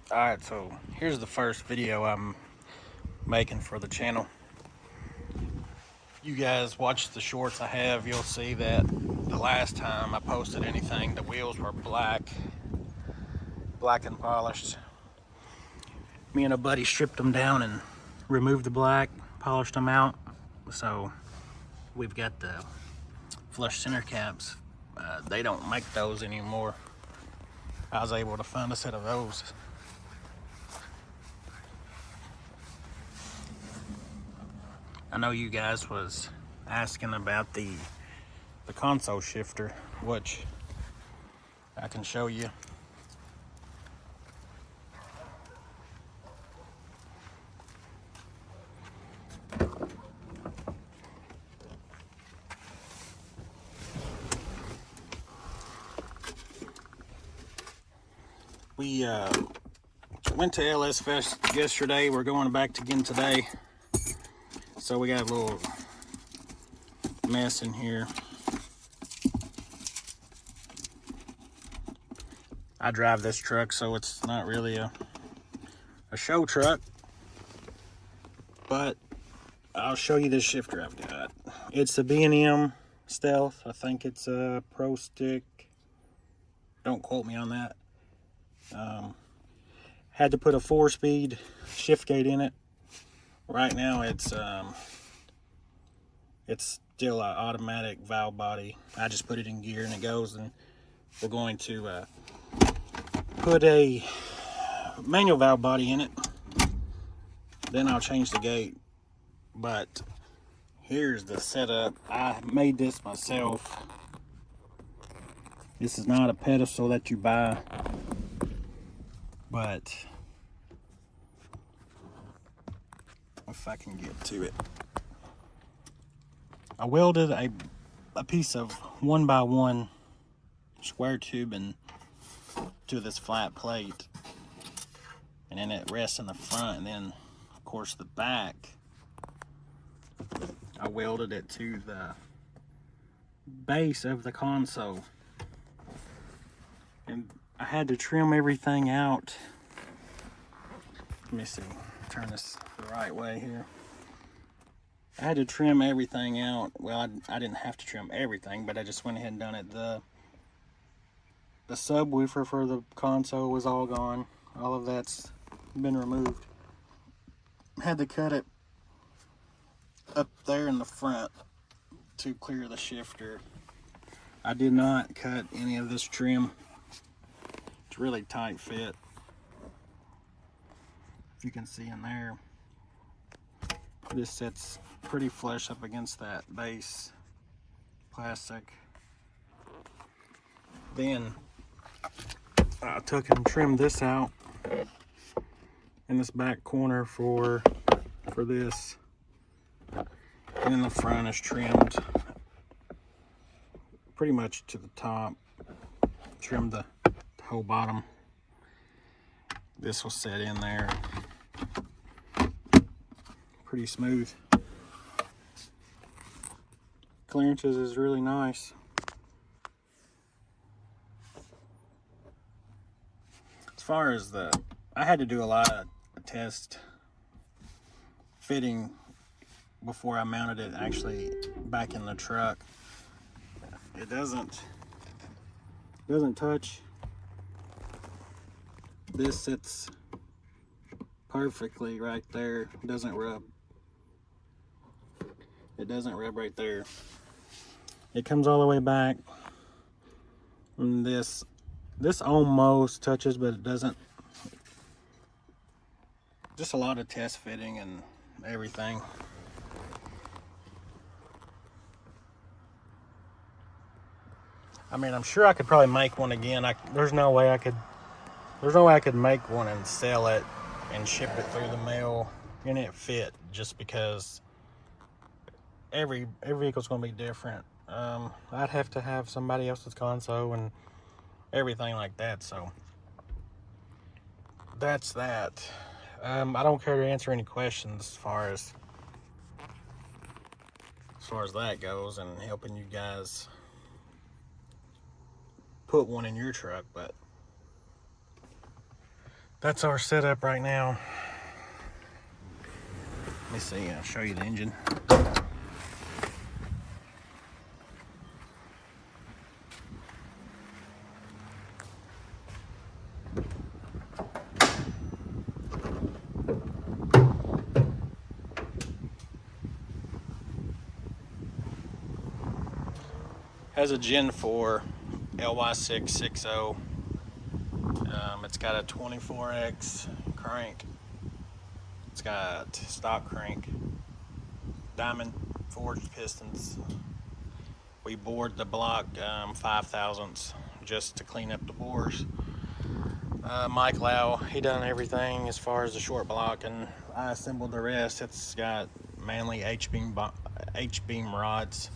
Alright, so here's the first video I'm making for the channel. You guys watch the shorts I have, you'll see that the last time I posted anything, the wheels were black and polished. Me and a buddy stripped them down and removed the black, polished them out. So we've got the flush center caps. They don't make those anymore. I was able to find a set of those. I know you guys was asking about the console shifter, which I can show you. We went to LS Fest yesterday. We're going back again today. So we got a little mess in here. I drive this truck, so it's not really a show truck. But I'll show you this shifter I've got. It's a B&M Stealth. I think it's a Pro Stick. Don't quote me on that. Had to put a 4-speed shift gate in it. Right now it's still an automatic valve body. I just put it in gear and it goes, and we're going to put a manual valve body in it. Then I'll change the gate. But here's the setup. I made this myself. This is not a pedestal that you buy, but if I can get to it, I welded a piece of 1x1 square tubing to this flat plate, and then it rests in the front, and then of course the back I welded it to the base of the console. And I had to trim everything out. Let me see, turn this the right way here. I had to trim everything out. Well, I didn't have to trim everything, but I just went ahead and done it. The subwoofer for the console was all gone. All of that's been removed. Had to cut it up there in the front to clear the shifter. I did not cut any of this trim. It's really tight fit. If you can see in there, this sits pretty flush up against that base plastic. Then I took and trimmed this out in this back corner for this, and then the front is trimmed pretty much to the top. Trimmed the whole bottom. This will set in there pretty smooth. Clearances is really nice. As far as I had to do a lot of test fitting before I mounted it actually back in the truck. It doesn't touch. This sits perfectly right there. It doesn't rub. It doesn't rub right there. It comes all the way back. And this almost touches, but it doesn't. Just a lot of test fitting and everything. I mean, I'm sure I could probably make one again. There's no way I could make one and sell it and ship it through the mail and it fit, just because every vehicle's going to be different. I'd have to have somebody else's console and everything like that. So that's that. I don't care to answer any questions as far as that goes, and helping you guys put one in your truck. But That's our setup right now. Let me see, I'll show you the engine. Has a Gen 4 LY660. It's got a 24X crank. It's got stock crank, diamond forged pistons. We bored the block 5/1000ths just to clean up the bores. Mike Lau, he done everything as far as the short block, and I assembled the rest. It's got mainly H-beam rods.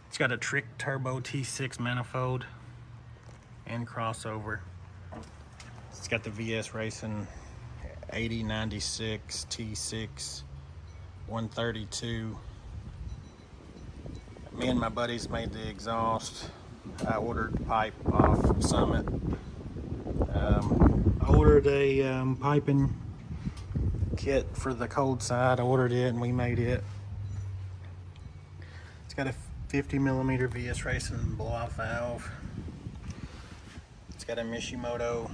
It's got a Trick Turbo T6 manifold and crossover. It's got the VS Racing 8096 T6 132. Me and my buddies made the exhaust. I ordered pipe off Summit. I ordered a piping kit for the cold side. I ordered it and we made it. It's got a 50mm VS Racing blow-off valve. It's got a Mishimoto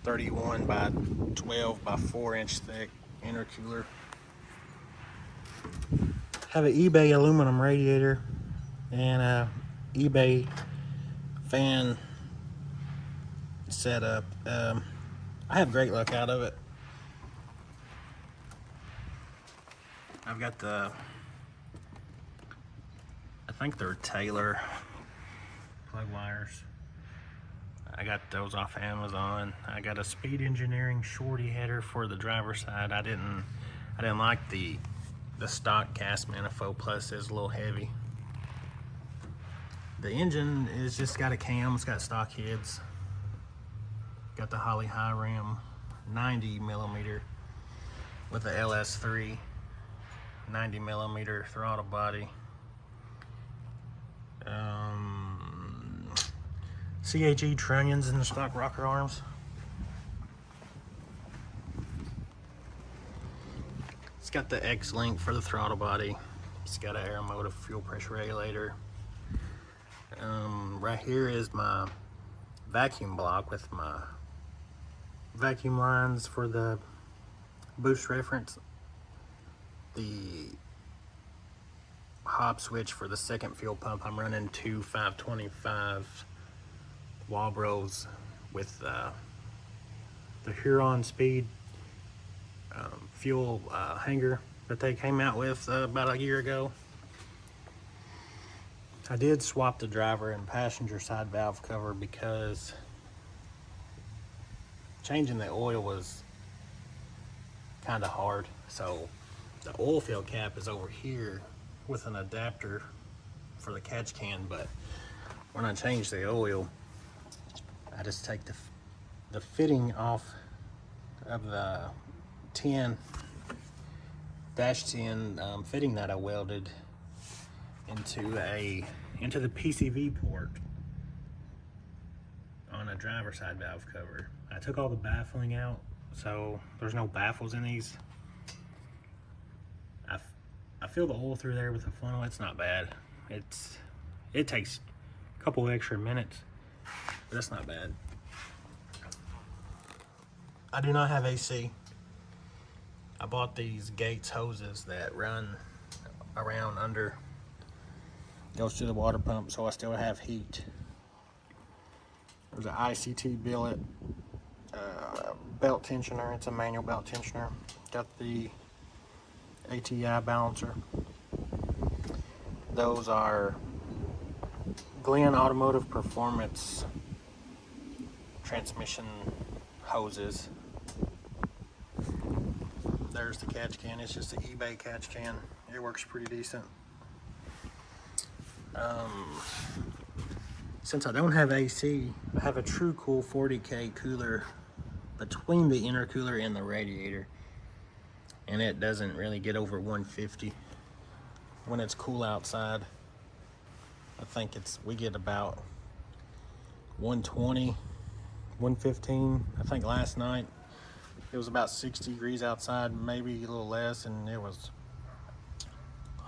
31 by 12 by 4 inch thick intercooler. Have an eBay aluminum radiator and a eBay fan setup. I have great luck out of it. I've got the, I think they're Taylor plug wires. I got those off Amazon. I got a Speed Engineering shorty header for the driver's side. I didn't like the stock cast manifold, plus it's a little heavy. The engine is just got a cam, it's got stock heads. Got the Holley high rim 90mm with the LS3 90mm throttle body. CAG trunnions in the stock rocker arms. It's got the X-Link for the throttle body. It's got an Aeromotive fuel pressure regulator. Right here is my vacuum block with my vacuum lines for the boost reference. The hob switch for the second fuel pump, I'm running two 525 Walbros with the Huron Speed fuel hanger that they came out with about a year ago. I did swap the driver and passenger side valve cover because changing the oil was kind of hard. So the oil fill cap is over here with an adapter for the catch can, but when I change the oil, I just take the fitting off of the 10 fitting that I welded into the PCV port on a driver side valve cover. I took all the baffling out, so there's no baffles in these. I feel the oil through there with the funnel. It's not bad. It takes a couple extra minutes, but it's not bad. I do not have AC. I bought these Gates hoses that run around under, goes to the water pump, so I still have heat. There's an ICT billet belt tensioner. It's a manual belt tensioner. Got the ATI balancer. Those are Glenn Automotive Performance transmission hoses. There's the catch can. It's just an eBay catch can. It works pretty decent. Since I don't have AC, I have a TrueCool 40K cooler between the intercooler and the radiator, and it doesn't really get over 150 when it's cool outside. I think we get about 120, 115. I think last night it was about 60 degrees outside, maybe a little less, and it was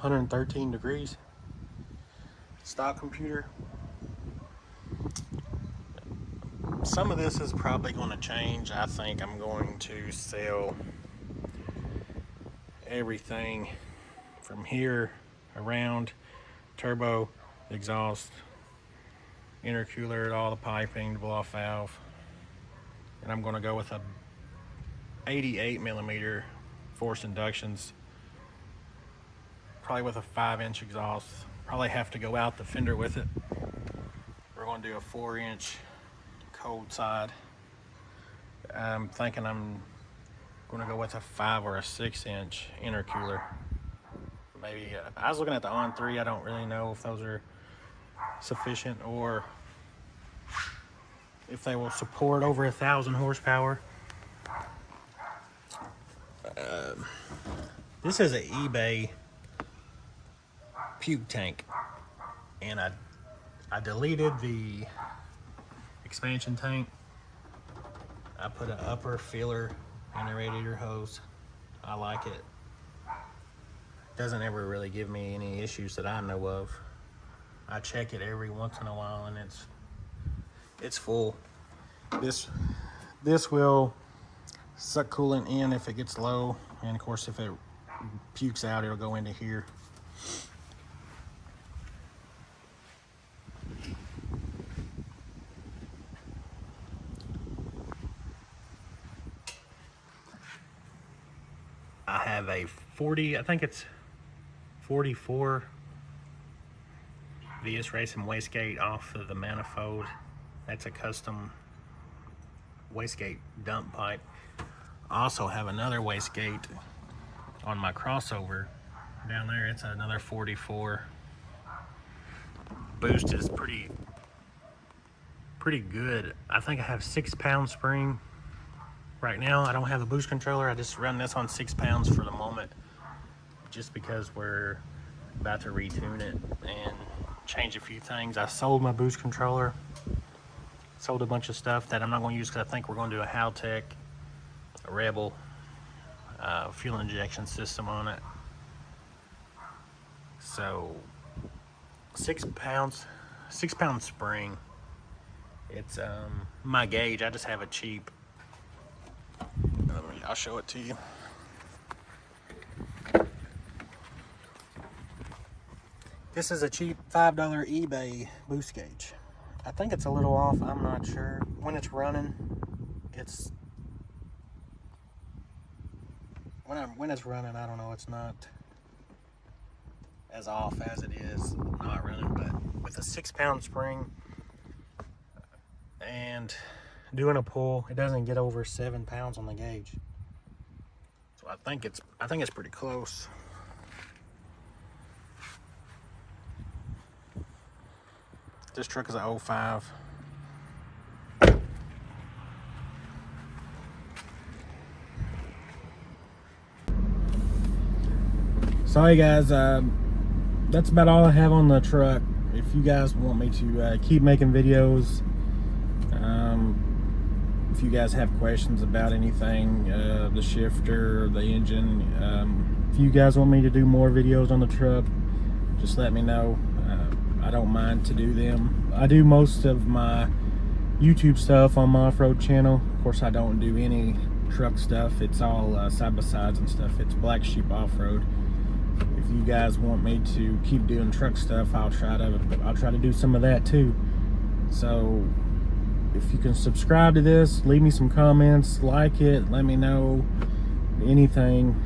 113 degrees. Stock computer. Some of this is probably going to change. I think I'm going to sell everything from here around: turbo, exhaust, intercooler, all the piping, the blow-off valve, and I'm going to go with a 88 millimeter forced inductions, probably with a 5-inch exhaust. Probably have to go out the fender with it. We're going to do a 4-inch cold side. I'm thinking I'm going to go with a 5 or a 6-inch intercooler. Maybe I was looking at the On3. I don't really know if those are sufficient or if they will support over 1,000 horsepower. This is an eBay puke tank, and I deleted the expansion tank. I put an upper filler in the radiator hose. I like it. Doesn't ever really give me any issues that I know of. I check it every once in a while, and it's full. This will suck coolant in if it gets low, and of course if it pukes out, it'll go into here. I have a 40, I think it's 44 VS Racing wastegate off of the manifold. That's a custom wastegate dump pipe. I also have another wastegate on my crossover down there. It's another 44. Boost is pretty good. I think I have 6-pound spring. Right now, I don't have a boost controller. I just run this on 6 pounds for the moment, just because we're about to retune it and change a few things. I sold my boost controller, sold a bunch of stuff that I'm not going to use because I think we're going to do a Haltech, a Rebel fuel injection system on it. So 6 pounds, 6-pound spring. It's my gauge. I just have a cheap. I'll show it to you. This is a cheap $5 eBay boost gauge. I think it's a little off. I'm not sure. When it's running, when it's running, I don't know. It's not as off as it is not running. But with a 6-pound spring and doing a pull, it doesn't get over 7 pounds on the gauge. So I think it's pretty close. This truck is an 05. Sorry guys, that's about all I have on the truck. If you guys want me to keep making videos, if you guys have questions about anything, the shifter, the engine, if you guys want me to do more videos on the truck, just let me know. I don't mind to do them. I do most of my YouTube stuff on my off-road channel. Of course, I don't do any truck stuff. It's all side-by-sides and stuff. It's Black Sheep Off-Road. If you guys want me to keep doing truck stuff, I'll try to do some of that too. So if you can subscribe to this, leave me some comments, like it, let me know anything.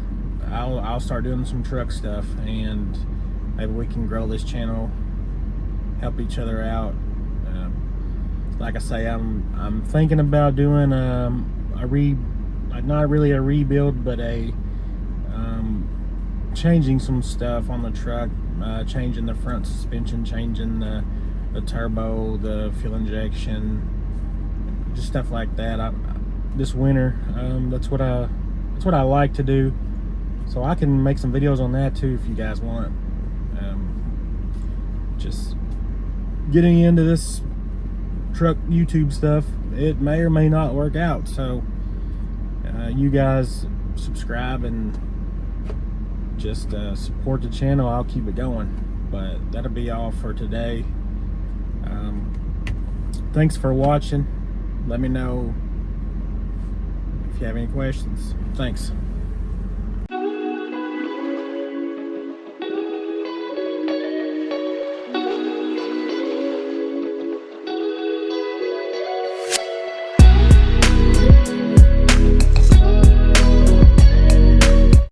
I'll start doing some truck stuff, and maybe we can grow this channel, help each other out. Like I say, I'm thinking about doing not really a rebuild, but a changing some stuff on the truck, changing the front suspension, changing the turbo, the fuel injection, just stuff like that. This winter, that's what I like to do. So I can make some videos on that too if you guys want. Just getting into this truck YouTube stuff, it may or may not work out. So you guys subscribe and just support the channel. I'll keep it going. But that'll be all for today. Thanks for watching. Let me know if you have any questions. Thanks.